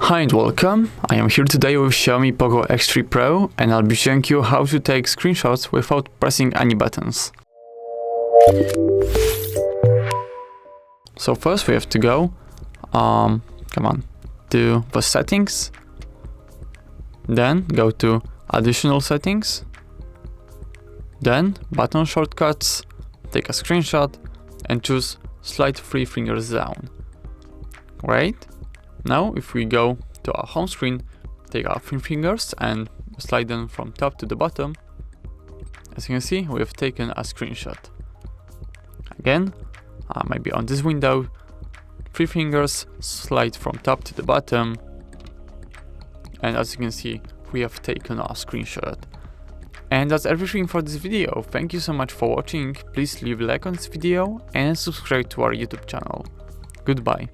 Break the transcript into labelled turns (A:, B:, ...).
A: Hi and welcome, I am here today with Xiaomi Poco X3 Pro and I'll be showing you how to take screenshots without pressing any buttons. So first we have to go, to the settings, then go to additional settings, then button shortcuts, take a screenshot and choose slide 3 fingers down. Great. Now if we go to our home screen, take our 3 fingers and slide them from top to the bottom. As you can see, we have taken a screenshot. Again, maybe on this window, 3 fingers, slide from top to the bottom. And as you can see, we have taken our screenshot. And that's everything for this video. Thank you so much for watching. Please leave a like on this video and subscribe to our YouTube channel. Goodbye.